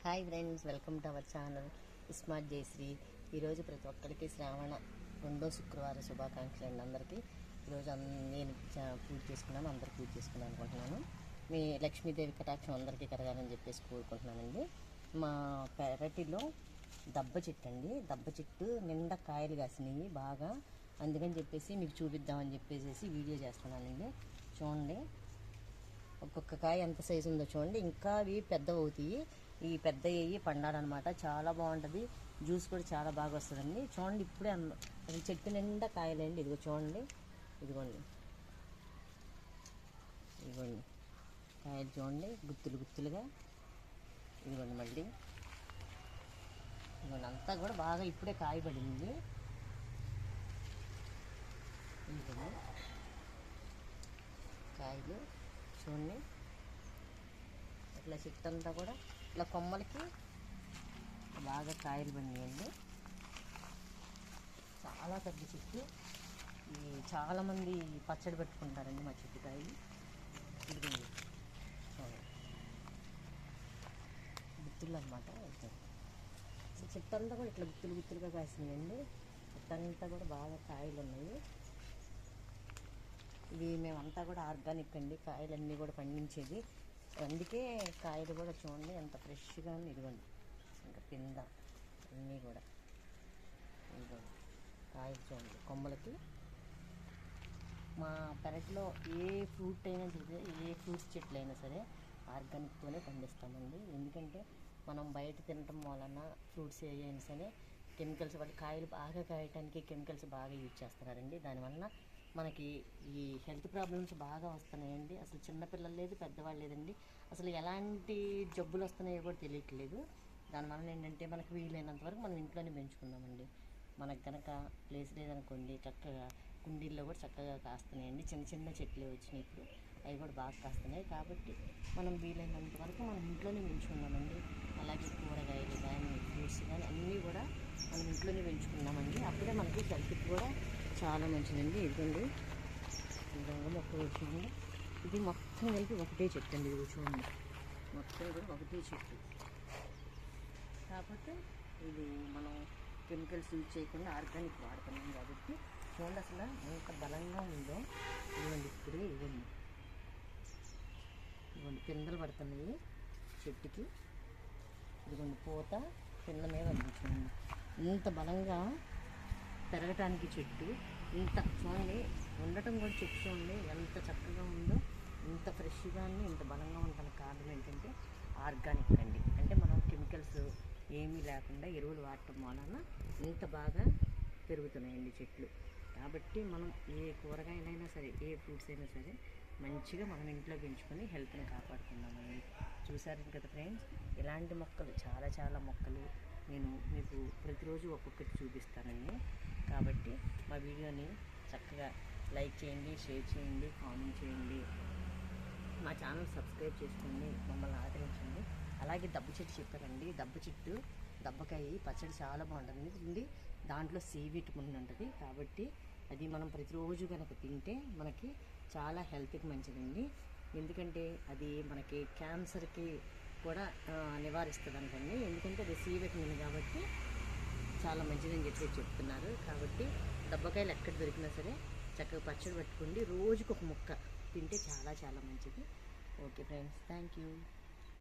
Hi friends, welcome to our channel smart Jayashree. ఈరోజు ప్రతి ఒక్కరికి శ్రావణ 2వ శుక్రవారం శుభాకాంక్షలు అండి అందరికీ. ఈరోజు నేను పూజ చేసుకున్నాను, అందరు పూజ చేసుకున్నాను అనుకుంటున్నాను. మీ లక్ష్మీదేవి కటాక్షం అందరికీ కలగాలని చెప్పేసి కోరుకుంటున్నానండి. మా పెరటిలో దబ్బ చెట్టు అండి, దబ్బ చెట్టు నిండా కాయలు కాసినాయి బాగా, అందుకని చెప్పేసి మీకు చూపిద్దామని చెప్పేసి వీడియో చేస్తున్నానండి. చూడండి, ఒక్కొక్క కాయ ఎంత సైజు ఉందో చూడండి. ఇంకా అవి పెద్దవి అవుతాయి, ఈ పెద్ద అయ్యి పండాలన్నమాట. చాలా బాగుంటుంది, జ్యూస్ కూడా చాలా బాగా వస్తుందండి. చూడండి, ఇప్పుడే అది చెట్టు నిండా కాయలండి. ఇదిగో చూడండి, ఇదిగోండి ఇదిగోండి కాయలు చూడండి, గుత్తులు గుత్తులుగా. ఇదిగోండి మళ్ళీ ఇదిగోండి, అంతా కూడా బాగా ఇప్పుడే కాయబడింది. ఇదిగోండి కాయలు చూడండి, ఇట్లా చెట్టు అంతా కూడా ఇట్లా కొమ్మలకి బాగా కాయలు పడినాయండి. చాలా పెద్ద చెట్టు, చాలామంది పచ్చడి పెట్టుకుంటారండి మా చెట్టు కాయలు. ఇదిగోండి గుత్తులు అనమాట. చెట్టు అంతా కూడా ఇట్లా గుత్తులు గుత్తులుగా కాసినాయండి. చెట్టు అంతా కూడా బాగా కాయలు ఉన్నాయి. ఇవి మేమంతా కూడా ఆర్గానిక్ అండి, కాయలన్నీ కూడా పండించేది. అందుకే కాయలు కూడా చూడండి ఎంత ఫ్రెష్గా ఉంది. ఇదిగోండి ఇంకా పింద అన్నీ కూడా ఇదిగోండి కాయలు చూడండి కొమ్మలకి. మా పెరట్లో ఏ ఫ్రూట్ అయినా సరే, ఏ ఫ్రూట్స్ చెట్లు అయినా సరే ఆర్గానిక్తోనే పండిస్తామండి. ఎందుకంటే మనం బయట తినటం వలన ఫ్రూట్స్ ఏవైనా సరే కెమికల్స్, వాళ్ళు కాయలు బాగా కాయటానికి కెమికల్స్ బాగా యూజ్ చేస్తున్నారండి. దానివల్ల మనకి ఈ హెల్త్ ప్రాబ్లమ్స్ బాగా వస్తున్నాయండి. అసలు చిన్నపిల్లలు లేదు, పెద్దవాళ్ళు లేదండి, అసలు ఎలాంటి జబ్బులు వస్తున్నాయో కూడా తెలియట్లేదు. దానివల్ల ఏంటంటే మనకు వీలైనంత వరకు మనం ఇంట్లోనే పెంచుకుందామండి. మనకు కనుక ప్లేస్ లేదనుకోండి, చక్కగా కుండీల్లో కూడా చక్కగా కాస్తున్నాయండి. చిన్న చిన్న చెట్లు వచ్చినాయి ఇప్పుడు, అవి కూడా బాగా కాస్తున్నాయి. కాబట్టి మనం వీలైనంత వరకు మనం ఇంట్లోనే పెంచుకుందామండి. అలాగే కూరగాయలు కానీ ఫ్రూట్స్ కానీ అన్నీ కూడా మనం ఇంట్లోనే పెంచుకుందామండి. అప్పుడే మనకి హెల్త్కి కూడా చాలా మంచిదండి. ఇదిగోండి ఈ విధంగా మొక్క వచ్చింది. ఇది మొత్తం కలిపి ఒకటే చెట్టు అండి. ఇది చూడండి, మొత్తం కూడా ఒకటే చెట్టు. కాకపోతే ఇది మనం కెమికల్స్ యూజ్ చేయకుండా ఆర్గానిక్ వాడుతున్నాం కాబట్టి చూడండి అసలు ఎంత బలంగా ఉందో. ఇదిగోండి ఇప్పుడే ఇవ్వండి పిందెలు పడుతున్నాయి చెట్టుకి. ఇదిగోండి పూత కింద మీద చూడండి ఇంత బలంగా పెరగటానికి చెట్టు. ఇంత చూడండి ఉండటం కూడా చెట్టు చూడండి ఎంత చక్కగా ఉందో, ఇంత ఫ్రెష్గా ఇంత బలంగా ఉండడానికి కారణం ఏంటంటే ఆర్గానిక్ అండి. అంటే మనం కెమికల్స్ ఏమీ లేకుండా ఎరువులు వాడటం వలన ఇంత బాగా పెరుగుతున్నాయండి చెట్లు. కాబట్టి మనం ఏ కూరగాయలైనా సరే, ఏ ఫ్రూట్స్ అయినా సరే మంచిగా మనం ఇంట్లో పెంచుకొని హెల్త్ని కాపాడుకుందామండి. చూసారు కదా ఫ్రెండ్స్, ఇలాంటి మొక్కలు చాలా చాలా మొక్కలు నేను మీకు ప్రతిరోజు ఒక్కొక్కటి చూపిస్తానండి. కాబట్టి మా వీడియోని చక్కగా లైక్ చేయండి, షేర్ చేయండి, కామెంట్ చేయండి, మా ఛానల్ సబ్స్క్రైబ్ చేసుకోండి, మమ్మల్ని ఆదరించండి. అలాగే దబ్బ చెట్టు చెప్పారండి, దబ్బ చెట్టు దబ్బకాయ పచ్చడి చాలా బాగుంటుంది. దాంట్లో సి విటమిన్ ఉంటుంది. కాబట్టి అది మనం ప్రతిరోజు కనుక తింటే మనకి చాలా హెల్త్కి మంచిదండి. ఎందుకంటే అది మనకి క్యాన్సర్కి కూడా నివారిస్తుంది అనుకోండి. ఎందుకంటే అది సి విటమిన్ కాబట్టి చాలా మంచిదని చెప్పి చెప్తున్నారు. కాబట్టి దబ్బకాయలు ఎక్కడ దొరికినా సరే చక్కగా పచ్చడి పట్టుకోండి, రోజుకు ఒక ముక్క తింటే చాలా చాలా మంచిది. Okay friends, thank you.